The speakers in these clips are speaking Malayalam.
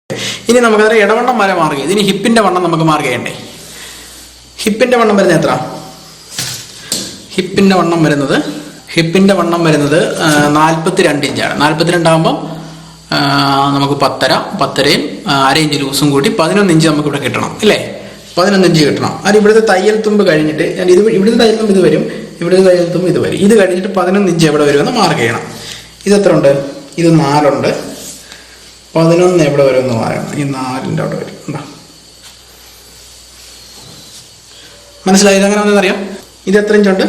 ഇനി നമുക്കത് ഇടവണ്ണം വരെ മാർക്ക് ചെയ്ത് ഇനി ഹിപ്പിന്റെ വണ്ണം നമുക്ക് മാർക്ക് ചെയ്യണ്ടേ. ഹിപ്പിന്റെ വണ്ണം വരുന്നത് എത്ര? ഹിപ്പിന്റെ വണ്ണം വരുന്നത് 42 ഇഞ്ചാണ്. 42 ആകുമ്പോൾ നമുക്ക് 10.5 അര ഇഞ്ച് ലൂസും കൂട്ടി 11 ഇഞ്ച് നമുക്ക് ഇവിടെ കിട്ടണം അല്ലേ? 11 ഇഞ്ച് കിട്ടണം. അത് ഇവിടുത്തെ തയ്യൽ തുമ്പ് കഴിഞ്ഞിട്ട് ഇവിടുത്തെ തയ്യൽ തുമ്പ് ഇത് വരും, ഇവിടുത്തെ തയ്യൽ തുമ്പ് ഇത് വരും. ഇത് കഴിഞ്ഞിട്ട് 11 ഇഞ്ച് എവിടെ വരുമെന്ന് മാർക്ക് ചെയ്യണം. ഇത് എത്ര ഉണ്ട്? ഇത് 4 ഉണ്ട്. 11 എവിടെ വരുമെന്ന് പറയണം. ഈ 4ന്റെ അവിടെ വരും. എന്താ മനസ്സിലായത്? അങ്ങനെ ഒന്നറിയാം. ഇത് എത്ര ഇഞ്ചുണ്ട്?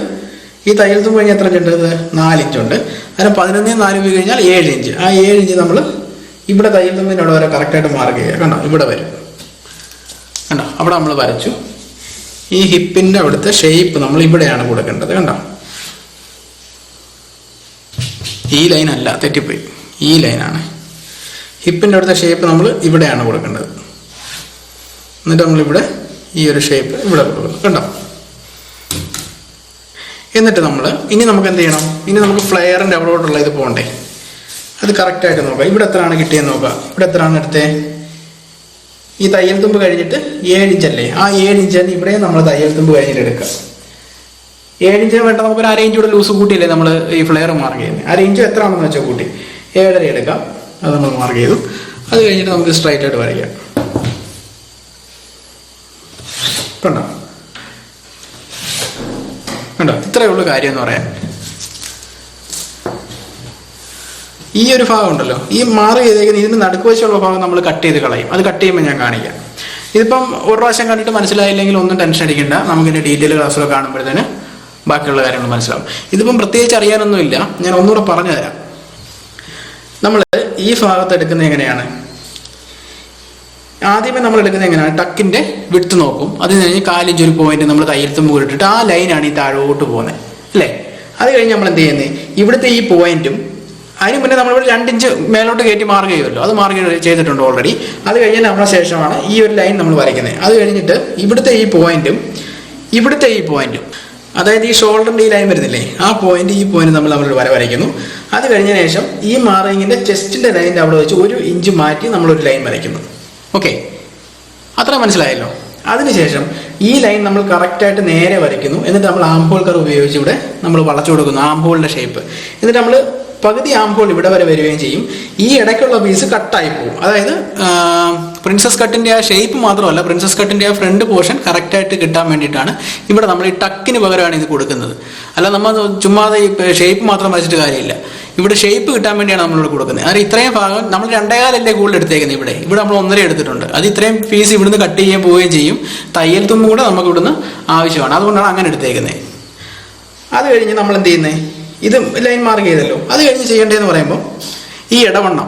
ഈ തയ്യൽ തുമ്പ് കഴിഞ്ഞാൽ എത്ര ഇഞ്ചുണ്ട്? ഇത് 4 ഇഞ്ചുണ്ട്. അതിന് 11 4 പോയി കഴിഞ്ഞാൽ 7 ഇഞ്ച്. ആ 7 ഇഞ്ച് നമ്മൾ ഇവിടെ തയ്യൽ തുമ്പിൻ്റെ അവിടെ വരെ കറക്റ്റായിട്ട് മാർക്ക് ചെയ്യുക. കണ്ടോ, ഇവിടെ വരും. കണ്ടോ, അവിടെ നമ്മൾ വരച്ചു. ഈ ഹിപ്പിന്റെ അവിടുത്തെ ഷേപ്പ് നമ്മൾ ഇവിടെയാണ് കൊടുക്കേണ്ടത്. കണ്ടോ, ഈ ലൈൻ അല്ല, തെറ്റിപ്പോയി. ഈ ലൈനാണ്. ഹിപ്പിന്റെ അവിടുത്തെ ഷേപ്പ് നമ്മൾ ഇവിടെയാണ് കൊടുക്കേണ്ടത്. എന്നിട്ട് നമ്മളിവിടെ ഈ ഒരു ഷേപ്പ് ഇവിടെ കൊടുക്കണം. കണ്ടോ, എന്നിട്ട് ഇനി നമുക്ക് എന്ത് ചെയ്യണം? ഇനി നമുക്ക് ഫ്ലെയറിന്റെ അവിടോട്ടുള്ള ഇത് പോകണ്ടേ? അത് കറക്റ്റായിട്ട് നോക്കാം. ഇവിടെ എത്രയാണ് കിട്ടിയെന്ന് നോക്കാം. ഇവിടെ എത്രയാണ് എടുത്തേ? ഈ തയ്യൽ തുമ്പ് കഴിഞ്ഞിട്ട് 7 ഇഞ്ചല്ലേ? ആ 7 ഇഞ്ചാണ് ഇവിടെ നമ്മൾ തയ്യൽ തുമ്പ് കഴിഞ്ഞിട്ട് എടുക്കുക. 7 ഇഞ്ചിന് വേണ്ട നമുക്ക് ഒരു 1/2 ഇഞ്ച് കൂടെ ലൂസ് കൂട്ടിയല്ലേ നമ്മൾ ഈ ഫ്ലെയർ മാർക്ക് ചെയ്യുന്നത്. 1/2 ഇഞ്ച് എത്രയാണെന്ന് വെച്ചാൽ കൂട്ടി 7.5 എടുക്കാം. അത് നമ്മൾ മാർക്ക് ചെയ്തു. അത് കഴിഞ്ഞിട്ട് നമുക്ക് സ്ട്രൈറ്റ് ആയിട്ട് വരയ്ക്കാം. കണ്ടോ, ഇത്രയേ ഉള്ളൂ കാര്യം എന്ന് പറയാൻ. ഈ ഒരു ഭാഗം ഉണ്ടല്ലോ, ഈ മാർക്ക് ചെയ്തേക്കുന്ന ഇതിന് നടുക്ക് വെച്ചുള്ള ഭാഗം നമ്മൾ കട്ട് ചെയ്ത് കളയും. അത് കട്ട് ചെയ്യുമ്പോൾ ഞാൻ കാണിക്കാം. ഇതിപ്പം ഒരു പ്രാവശ്യം കണ്ടിട്ട് മനസ്സിലായില്ലെങ്കിൽ ഒന്നും ടെൻഷൻ അടിക്കണ്ട. നമുക്കിതിന്റെ ഡീറ്റെയിൽ ക്ലാസ്സിലൊക്കെ കാണുമ്പോഴത്തേന് ബാക്കിയുള്ള കാര്യങ്ങൾ മനസ്സിലാവും. ഇതിപ്പം പ്രത്യേകിച്ച് അറിയാനൊന്നുമില്ല, ഞാൻ ഒന്നുകൂടെ പറഞ്ഞു തരാം. നമ്മൾ ഈ ഭാഗത്ത് എടുക്കുന്നത് എങ്ങനെയാണ്? ആദ്യമേ നമ്മൾ എടുക്കുന്നത് എങ്ങനെയാണ്? ടക്കിന്റെ വിട്ട് നോക്കും. അത് കഴിഞ്ഞ് 4 ഇഞ്ച് ഒരു പോയിന്റ് നമ്മൾ തയ്യൽ തുമ്പ് ഇട്ടിട്ട് ആ ലൈനാണ് ഈ താഴോട്ട് പോകുന്നത് അല്ലേ? അത് കഴിഞ്ഞ് നമ്മൾ എന്ത് ചെയ്യുന്നത്? ഇവിടുത്തെ ഈ പോയിന്റും അതിന് മുന്നേ നമ്മളിവിടെ 2 ഇഞ്ച് മേലോട്ട് കയറ്റി മാർക്ക് ചെയ്യുമല്ലോ, അത് മാർക്ക് ചെയ്തിട്ടുണ്ട് ഓൾറെഡി. അത് കഴിഞ്ഞ് നമ്മളെ ശേഷമാണ് ഈ ഒരു ലൈൻ നമ്മൾ വരയ്ക്കുന്നത്. അത് കഴിഞ്ഞിട്ട് ഇവിടുത്തെ ഈ പോയിന്റും ഇവിടുത്തെ ഈ പോയിന്റും, അതായത് ഈ ഷോൾഡറിന്റെ ഈ ലൈൻ വരുന്നില്ലേ, ആ പോയിന്റ് ഈ പോയിന്റ് നമ്മൾ വരയ്ക്കുന്നു. അത് കഴിഞ്ഞ ശേഷം ഈ മാർക്കിങ്ങിന്റെ ചെസ്റ്റിന്റെ ലൈനിന്റെ അവിടെ വെച്ച് 1 ഇഞ്ച് മാറ്റി നമ്മളൊരു ലൈൻ വരയ്ക്കുന്നു. ഓക്കെ, അത്ര മനസ്സിലായല്ലോ. അതിനുശേഷം ഈ ലൈൻ നമ്മൾ കറക്റ്റായിട്ട് നേരെ വരയ്ക്കുന്നു. എന്നിട്ട് നമ്മൾ ആംഹോൾ കർവ് ഉപയോഗിച്ച് ഇവിടെ നമ്മൾ വളച്ചു കൊടുക്കുന്നു ആംഹോളിന്റെ ഷേപ്പ്. എന്നിട്ട് നമ്മൾ പകുതി ആംഹോൾ ഇവിടെ വരെ വരികയും ചെയ്യും. ഈ ഇടയ്ക്കുള്ള പീസ് കട്ടായി പോകും. അതായത് പ്രിൻസസ് കട്ടിന്റെ ആ ഷേപ്പ് മാത്രമല്ല, പ്രിൻസസ് കട്ടിന്റെ ആ ഫ്രണ്ട് പോർഷൻ കറക്റ്റായിട്ട് കിട്ടാൻ വേണ്ടിയിട്ടാണ് ഇവിടെ നമ്മൾ ഈ ടക്കിന് പകരമാണ് ഇത് കൊടുക്കുന്നത്. അല്ല നമ്മൾ ചുമ്മാതെ ഈ ഷേപ്പ് മാത്രം വരച്ചിട്ട് കാര്യമില്ല. ഇവിടെ ഷേപ്പ് കിട്ടാൻ വേണ്ടിയാണ് നമ്മളിവിടെ കൊടുക്കുന്നത്. കാരണം ഇത്രയും ഭാഗം നമ്മൾ 2.25 കൂടുതൽ എടുത്തേക്കുന്നത്. ഇവിടെ നമ്മൾ 1.5 എടുത്തിട്ടുണ്ട്. അത് ഇത്രയും പീസ് ഇവിടുന്ന് കട്ട് ചെയ്യാൻ പോവുകയും ചെയ്യും. തയ്യൽ തുമ്പ് കൂടെ നമുക്ക് ഇവിടുന്ന് ആവശ്യമാണ്. അതുകൊണ്ടാണ് അങ്ങനെ എടുത്തേക്കുന്നത്. അത് കഴിഞ്ഞ് നമ്മൾ എന്ത് ചെയ്യുന്നത്? ഇത് ലൈൻ മാർക്ക് ചെയ്തല്ലോ. അത് കഴിഞ്ഞ് ചെയ്യേണ്ടതെന്ന് പറയുമ്പോൾ ഈ ഇടവണ്ണം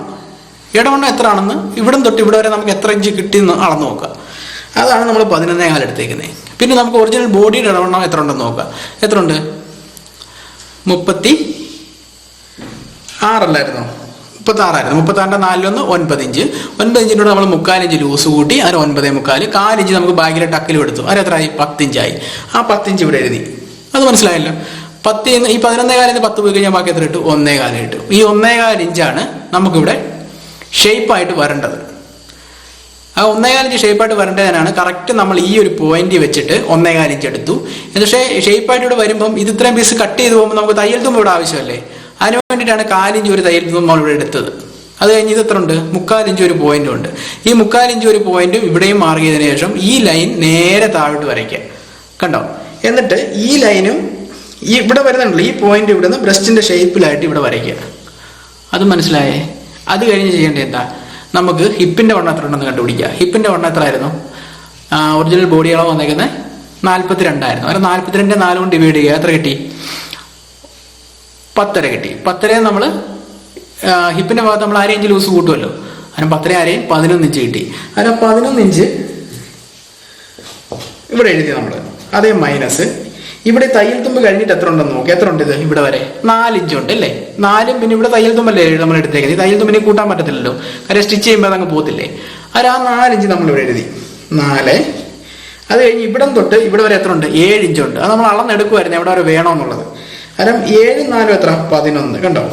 എത്ര ആണെന്ന് ഇവിടെ തൊട്ട് ഇവിടെ വരെ നമുക്ക് എത്ര ഇഞ്ച് കിട്ടിയെന്ന് അളന്ന് നോക്കുക. അതാണ് നമ്മൾ 11.25 എടുത്തേക്കുന്നത്. പിന്നെ നമുക്ക് ഒറിജിനൽ ബോഡിയുടെ ഇടവണ്ണം എത്ര ഉണ്ടെന്ന് നോക്കുക. എത്ര ഉണ്ട്? 36 അല്ലായിരുന്നോ? 36 36ന്റെ 4 9 ഇഞ്ച്. 9 ഇഞ്ചിനോട് നമ്മൾ 3/4 ഇഞ്ച് ലൂസ് കൂട്ടി. അത് 9.25. 4 ഇഞ്ച് നമുക്ക് ബാഗിലെ ടക്കിലും എടുത്തു. അത് എത്രയായി? 10 ഇഞ്ചായി. ആ 10 ഇഞ്ച് ഇവിടെ എഴുതി. അത് മനസ്സിലായല്ലോ. 10 ഈ 11.25 10 പോയി കഴിഞ്ഞാൽ ബാക്കി എത്ര ഇട്ടു? 1.25 ഇട്ടു. ഈ 1.25 ഇഞ്ചാണ് നമുക്കിവിടെ ഷേപ്പായിട്ട് വരേണ്ടത്. ആ 1.25 ഇഞ്ച് ഷേപ്പായിട്ട് വരേണ്ടതിനാണ് കറക്റ്റ് നമ്മൾ ഈ ഒരു പോയിന്റ് വെച്ചിട്ട് 1.25 ഇഞ്ച് എടുത്തു. പക്ഷേ ഷേപ്പായിട്ട് ഇവിടെ വരുമ്പം ഇത് ഇത്രയും പീസ് കട്ട് ചെയ്ത് പോകുമ്പോൾ നമുക്ക് തയ്യൽ തുമ്പ് ഇവിടെ ആവശ്യമല്ലേ? അതിന് വേണ്ടിയിട്ടാണ് 4 ഇഞ്ച് ഒരു തയ്യൽ തുമ്പ് നമ്മൾ ഇവിടെ എടുത്തത്. അത് കഴിഞ്ഞ് ഇത് എത്ര ഉണ്ട്? 3/4 ഇഞ്ച് ഒരു പോയിന്റും ഉണ്ട്. ഈ 3/4 ഇഞ്ച് ഒരു പോയിന്റും ഇവിടെയും മാർക്ക് ചെയ്തതിനു ശേഷം ഈ ലൈൻ നേരെ താഴോട്ട് വരയ്ക്കുക. കണ്ടോ? എന്നിട്ട് ഈ ലൈനും ഈ ഇവിടെ വരുന്നുണ്ടല്ലോ, ഈ പോയിന്റ് ഇവിടുന്ന് ബ്രസ്റ്റിന്റെ ഷേപ്പിലായിട്ട് ഇവിടെ വരയ്ക്കുക. അത് മനസ്സിലായേ? അത് കഴിഞ്ഞ് ചെയ്യേണ്ടത് എന്താ? നമുക്ക് ഹിപ്പിന്റെ വണ്ണം എത്ര ഉണ്ടെന്ന് കണ്ടുപിടിക്കുക. ഹിപ്പിന്റെ വണ്ണം എത്ര ആയിരുന്നു? ഒറിജിനൽ ബോഡി അളവ് വന്നേക്കുന്നത് 42 ആയിരുന്നു. അതായത് 42 4 കൊണ്ട് ഡിവൈഡ് ചെയ്യുക. എത്ര കിട്ടി? 10.5 കിട്ടി. 10.5 നമ്മൾ ഹിപ്പിന്റെ ഭാഗത്ത് നമ്മൾ 1/2 ഇഞ്ച് ലൂസ് കൂട്ടുമല്ലോ. അതിന് 10.5 11 ഇഞ്ച് കിട്ടി. അതിന് 11 ഇഞ്ച് ഇവിടെ എഴുതി നമ്മൾ. അതേ മൈനസ് ഇവിടെ തയ്യൽ തുമ്പ് കഴിഞ്ഞിട്ട് എത്ര ഉണ്ടെന്ന് നോക്കി. എത്ര ഉണ്ട്? ഇത് ഇവിടെ വരെ 4 ഇഞ്ച് ഉണ്ട് അല്ലേ? 4. പിന്നെ ഇവിടെ തയ്യൽ തുമ്പല്ലേ നമ്മൾ എടുത്തേക്കുന്നത്. ഈ തയ്യൽ തുമ്പിനെ കൂട്ടാൻ പറ്റത്തില്ലല്ലോ, കാര്യം സ്റ്റിച്ച് ചെയ്യുമ്പോൾ അതങ്ങ് പോകത്തില്ലേ. അത് ആ 4 ഇഞ്ച് നമ്മൾ ഇവിടെ എഴുതി. 4. അത് കഴിഞ്ഞ് ഇവിടെ തൊട്ട് ഇവിടെ വരെ എത്ര ഉണ്ട്? 7 ഇഞ്ച് ഉണ്ട്. അത് നമ്മൾ അളന്നെടുക്കുമായിരുന്നു എവിടെ വരെ വേണമെന്നുള്ളത്. കാരണം 7 4 എത്ര? 11. കണ്ടോ?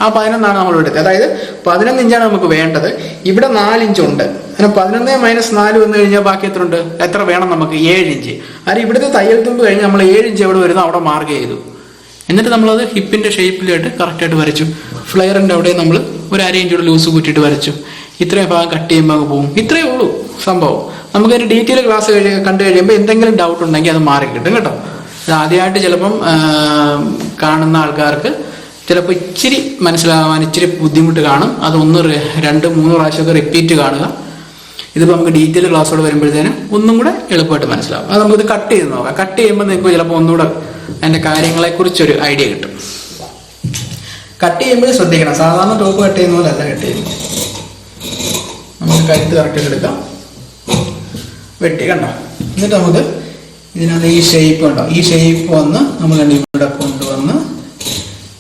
ആ 11 നമ്മൾ എടുത്തത്. അതായത് 11 ഇഞ്ചാണ് നമുക്ക് വേണ്ടത്. ഇവിടെ 4 ഇഞ്ച് ഉണ്ട്. അങ്ങനെ 11 - 4 വന്നു കഴിഞ്ഞാൽ ബാക്കി എത്ര ഉണ്ട്? എത്ര വേണം നമുക്ക്? 7 ഇഞ്ച്. അതായത് ഇവിടുത്തെ തയ്യൽ തുമ്പ് കഴിഞ്ഞ് നമ്മൾ 7 ഇഞ്ച് എവിടെ വരുന്നു അവിടെ മാർക്ക് ചെയ്തു. എന്നിട്ട് നമ്മളത് ഹിപ്പിന്റെ ഷേപ്പിലായിട്ട് കറക്റ്റായിട്ട് വരച്ചു. ഫ്ലെയറിന്റെ അവിടെ നമ്മൾ ഒരു 1/2 ഇഞ്ചോട് ലൂസ് കൂട്ടിയിട്ട് വരച്ചു. ഇത്രയും ഭാഗം കട്ട് ചെയ്യുമ്പോൾ അങ്ങ് പോകും. ഇത്രയേ ഉള്ളൂ സംഭവം. നമുക്കൊരു ഡീറ്റെയിൽ ക്ലാസ് കണ്ടു കഴിയുമ്പോൾ എന്തെങ്കിലും ഡൗട്ട് ഉണ്ടെങ്കിൽ അത് മാറി കിട്ടും കേട്ടോ. അത് ആദ്യമായിട്ട് ചിലപ്പം കാണുന്ന ആൾക്കാർക്ക് ചിലപ്പോൾ ഇച്ചിരി മനസ്സിലാവാൻ ഇച്ചിരി ബുദ്ധിമുട്ട് കാണും. അത് 1, 2, 3 പ്രാവശ്യമൊക്കെ റിപ്പീറ്റ് കാണുക. ഇതിപ്പോൾ നമുക്ക് ഡീറ്റെയിൽ ക്ലാസ്സോട് വരുമ്പോഴത്തേനും ഒന്നും കൂടെ എളുപ്പമായിട്ട് മനസ്സിലാവും. അത് നമുക്കിത് കട്ട് ചെയ്ത് നോക്കാം. കട്ട് ചെയ്യുമ്പോൾ നിങ്ങൾക്ക് ചിലപ്പോൾ ഒന്നുകൂടെ അതിൻ്റെ കാര്യങ്ങളെക്കുറിച്ചൊരു ഐഡിയ കിട്ടും. കട്ട് ചെയ്യുമ്പോൾ ശ്രദ്ധിക്കണം. സാധാരണ ടോപ്പ് കട്ട് ചെയ്യുന്ന പോലെ അല്ല കട്ട് ചെയ്യുന്നത്. നമുക്ക് കഴുത്ത് കറക്റ്റ് എടുക്കാം. വെട്ടി കണ്ടോ. എന്നിട്ട് നമുക്ക് ഇതിനകത്ത് ഈ ഷേപ്പ് ഉണ്ടോ, ഈ ഷേപ്പ് വന്ന് നമ്മൾ ഇവിടെ കൊണ്ടുവന്ന്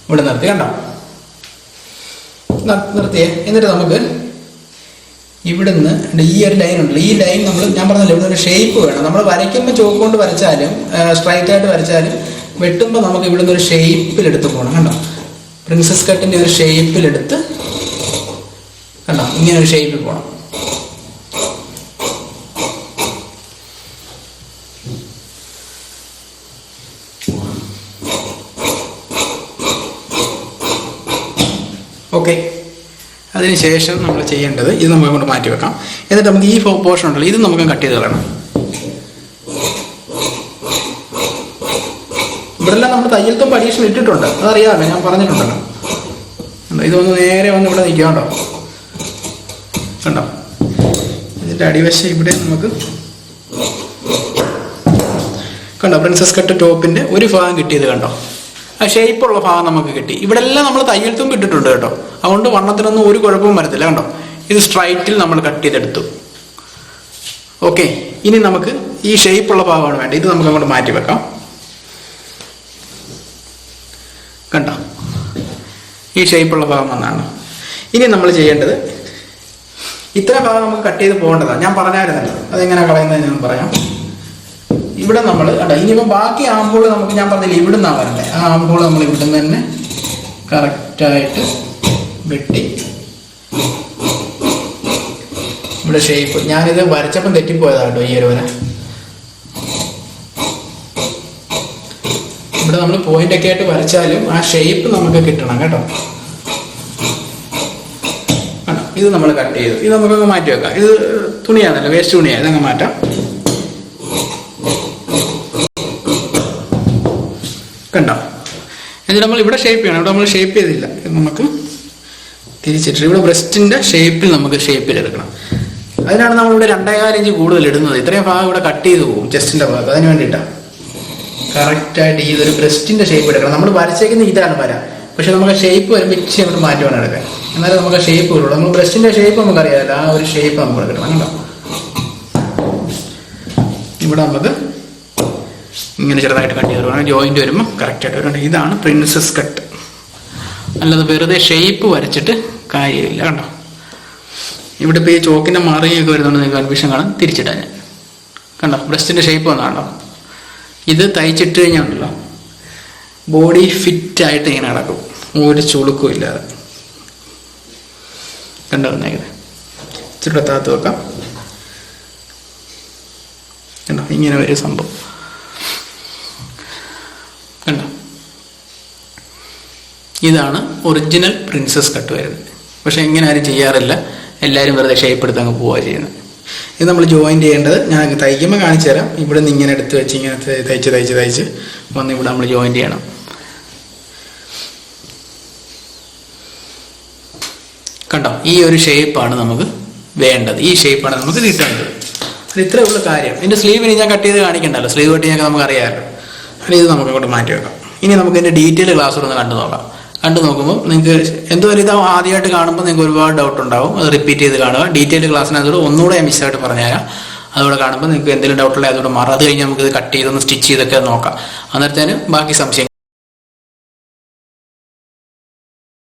ഇവിടെ നിർത്തി കണ്ടോ, നിർത്തിയേ. എന്നിട്ട് നമുക്ക് ഇവിടുന്ന് ഈ ഒരു ലൈൻ ഉണ്ടല്ലോ, ഈ ലൈൻ നമ്മൾ ഞാൻ പറഞ്ഞല്ലോ ഇവിടെ ഒരു ഷേപ്പ് വേണം. നമ്മൾ വരയ്ക്കുമ്പോൾ ചോക്ക് കൊണ്ട് വരച്ചാലും സ്ട്രൈറ്റ് ആയിട്ട് വരച്ചാലും വെട്ടുമ്പോൾ നമുക്ക് ഇവിടുന്ന് ഒരു ഷേപ്പിലെടുത്ത് പോകണം കണ്ടോ. പ്രിൻസസ് കട്ടിന്റെ ഒരു ഷേപ്പിലെടുത്ത് കണ്ടോ, ഇങ്ങനെ ഒരു ഷേപ്പിൽ പോകണം. ഓക്കെ. അതിനുശേഷം നമ്മൾ ചെയ്യേണ്ടത് ഇത് നമുക്ക് കൊണ്ട് മാറ്റി വെക്കാം. എന്നിട്ട് നമുക്ക് ഈ പോർഷൻ ഉണ്ടല്ലോ ഇത് നമുക്ക് കട്ട് ചെയ്ത് കളയണം. ഇവിടെല്ലാം നമ്മൾ തയ്യൽ തുമ്പ് അഡീഷണൽ ഇട്ടിട്ടുണ്ട്, അതറിയാമല്ലോ, ഞാൻ പറഞ്ഞിട്ടുണ്ടല്ലോ. ഇതൊന്ന് നേരെ വന്ന് ഇവിടെ നിൽക്കുക കണ്ടോ, കണ്ടോ. ഇതിൻ്റെ അടിവശം ഇവിടെ നമുക്ക് കണ്ടോ പ്രിൻസസ് കട്ട് ടോപ്പിൻ്റെ ഒരു ഭാഗം കിട്ടിയത് കണ്ടോ. ആ ഷേപ്പുള്ള ഭാഗം നമുക്ക് കിട്ടി. ഇവിടെ എല്ലാം നമ്മൾ തയ്യൽ തുമ്പ് ഇട്ടിട്ടുണ്ട് കേട്ടോ. അതുകൊണ്ട് വണ്ണത്തിനൊന്നും ഒരു കുഴപ്പവും വരത്തില്ല കണ്ടോ. ഇത് സ്ട്രൈറ്റിൽ നമ്മൾ കട്ട് ചെയ്തെടുത്തു. ഓക്കെ. ഇനി നമുക്ക് ഈ ഷേപ്പുള്ള ഭാഗമാണ് വേണ്ടത്. ഇത് നമുക്ക് അങ്ങോട്ട് മാറ്റി വെക്കാം കണ്ടോ. ഈ ഷേപ്പുള്ള ഭാഗം വന്നാണ്. ഇനി നമ്മൾ ചെയ്യേണ്ടത് ഇത്ര ഭാഗം നമുക്ക് കട്ട് ചെയ്ത് പോകേണ്ടതാണ്. ഞാൻ പറഞ്ഞായിരുന്നല്ലോ അതെങ്ങനെയാണ് കളയുന്നത് ഞാൻ പറയാം. ഇവിടെ നമ്മൾ കണ്ടോ. ഇനിയിപ്പോൾ ബാക്കി ആമ്പൂള് നമുക്ക് ഞാൻ പറഞ്ഞില്ല ഇവിടെ നിന്നാണ് വരണ്ടേ. ആ ആമ്പൂള് നമ്മൾ ഇവിടെ നിന്ന് തന്നെ കറക്റ്റായിട്ട് വെട്ടി ഇവിടെ ഷേപ്പ്. ഞാനിത് വരച്ചപ്പം തെറ്റിപ്പോയതാണ് കേട്ടോ ഈ ഒരു വര. ഇവിടെ നമ്മൾ പോയിന്റ് ഒക്കെ ആയിട്ട് വരച്ചാലും ആ ഷേപ്പ് നമുക്ക് കിട്ടണം കേട്ടോ. ഇത് നമ്മൾ കട്ട് ചെയ്തു. ഇത് നമുക്കങ്ങ് മാറ്റി വെക്കാം. ഇത് തുണിയാണല്ലോ, വേസ്റ്റ് തുണിയാണ്, ഇതങ്ങ് മാറ്റാം കണ്ടോ. എന്നിട്ട് നമ്മൾ ഇവിടെ ഷേപ്പ് ചെയ്യണം. ഇവിടെ നമ്മൾ ഷേപ്പ് ചെയ്തില്ല. ഇത് നമുക്ക് തിരിച്ചിട്ട് ഇവിടെ ബ്രസ്റ്റിന്റെ ഷേപ്പിൽ നമുക്ക് ഷേപ്പിലെടുക്കണം. അതിനാണ് നമ്മളിവിടെ 2.25 ഇഞ്ച് കൂടുതൽ ഇടുന്നത്. ഇത്രയും ഭാഗം ഇവിടെ കട്ട് ചെയ്ത് പോകും ചെസ്റ്റിന്റെ ഭാഗത്ത്. അതിന് വേണ്ടിയിട്ടാണ് കറക്റ്റായിട്ട് ഈ ഒരു ബ്രസ്റ്റിന്റെ ഷേപ്പ് എടുക്കണം. നമ്മൾ വരച്ചേക്കുന്ന ഇതാണ് വര, പക്ഷെ നമുക്ക് ഷേപ്പ് വരുമ്പോൾ ഇച്ചിരി അങ്ങോട്ട് മാറ്റി വേണം എടുക്കാൻ. എന്നാലും നമുക്ക് ആ ഷേപ്പ് വരുള്ളൂ. നമ്മൾ ബ്രസ്റ്റിന്റെ ഷേപ്പ് നമുക്കറിയാമല്ലോ, ആ ഒരു ഷേപ്പ് നമുക്ക് എടുക്കണം കണ്ടോ. ഇവിടെ നമുക്ക് ഇങ്ങനെ ചെറുതായിട്ട് കട്ട് ചെയ്ത് കൊടുക്കണം. ജോയിന്റ് വരുമ്പോൾ കറക്റ്റായിട്ട് വരണം. ഇതാണ് പ്രിൻസസ് കട്ട്. അല്ലാതെ വെറുതെ ഷേപ്പ് വരച്ചിട്ട് കാര്യമില്ല കണ്ടോ. ഇവിടെ ഇപ്പോൾ ഈ ചോക്കിൻ്റെ മറിയൊക്കെ വരുന്നുണ്ട്, നിങ്ങൾക്ക് കൺഫ്യൂഷൻ കാണാൻ. തിരിച്ചിട്ടാൻ ഞാൻ കണ്ടോ ബ്രസ്റ്റിൻ്റെ ഷേപ്പ് വന്നാണോ. ഇത് തയ്ച്ചിട്ട് കഴിഞ്ഞാൽ ഉണ്ടല്ലോ ബോഡി ഫിറ്റായിട്ട് ഇങ്ങനെ നടക്കും, ഒരു ചുളുക്കും ഇല്ലാതെ കണ്ടോ. വന്നേക്കുന്നത് ഇച്ചിരി താത്ത് വെക്കാം കണ്ടോ. ഇങ്ങനെ ഒരു സംഭവം കണ്ടോ. ഇതാണ് ഒറിജിനൽ പ്രിൻസസ് കട്ട് വരുന്നത്. പക്ഷെ ഇങ്ങനെ ആരും ചെയ്യാറില്ല. എല്ലാവരും വെറുതെ ഷേപ്പ് എടുത്ത് അങ്ങ് പോവുക ചെയ്യുന്നത്. ഇത് നമ്മൾ ജോയിന്റ് ചെയ്യേണ്ടത് ഞാൻ തയ്ക്കുമ്പോൾ കാണിച്ചു തരാം. ഇവിടെ നിന്ന് ഇങ്ങനെ എടുത്ത് വെച്ച് ഇങ്ങനെ തയ്ച്ച് വന്ന് ഇവിടെ നമ്മൾ ജോയിന്റ് ചെയ്യണം കണ്ടോ. ഈ ഒരു ഷേപ്പാണ് നമുക്ക് വേണ്ടത്. ഈ ഷേപ്പാണ് നമുക്ക് കിട്ടേണ്ടത്. അത് ഇത്രേ ഉള്ള കാര്യം. ഇതിൻ്റെ സ്ലീവിന് ഞാൻ കട്ട് ചെയ്ത് കാണിക്കണ്ടല്ലോ. സ്ലീവ് കട്ട് ചെയ്യാൻ നമുക്ക് അറിയാമല്ലോ. അല്ലെങ്കിൽ ഇത് നമുക്ക് അങ്ങോട്ട് മാറ്റി വെക്കാം. ഇനി നമുക്ക് ഇതിൻ്റെ ഡീറ്റെയിൽ ക്ലാസ് ഒന്ന് കണ്ടു നോക്കാം. കണ്ടു നോക്കുമ്പോൾ നിങ്ങൾക്ക് എന്തുവരെ ഇത് ആദ്യമായിട്ട് കാണുമ്പോൾ നിങ്ങൾക്ക് ഒരുപാട് ഡൗട്ട് ഉണ്ടാവും. അത് റിപ്പീറ്റ് ചെയ്ത് കാണുക. ഡീറ്റെയിൽ ക്ലാസ്സിനകത്തോട് ഒന്നുകൂടെ ഞാൻ മിസ്സായിട്ട് പറഞ്ഞുതരാം. അതോടെ കാണുമ്പോൾ നിങ്ങൾക്ക് എന്തെങ്കിലും ഡൗട്ടുള്ള അതോടെ മാറും. അത് കഴിഞ്ഞ് നമുക്ക് ഇത് കട്ട് ചെയ്തൊന്ന് സ്റ്റിച്ച് ചെയ്തൊക്കെ നോക്കാം. അന്നേരത്തേന് ബാക്കി സംശയം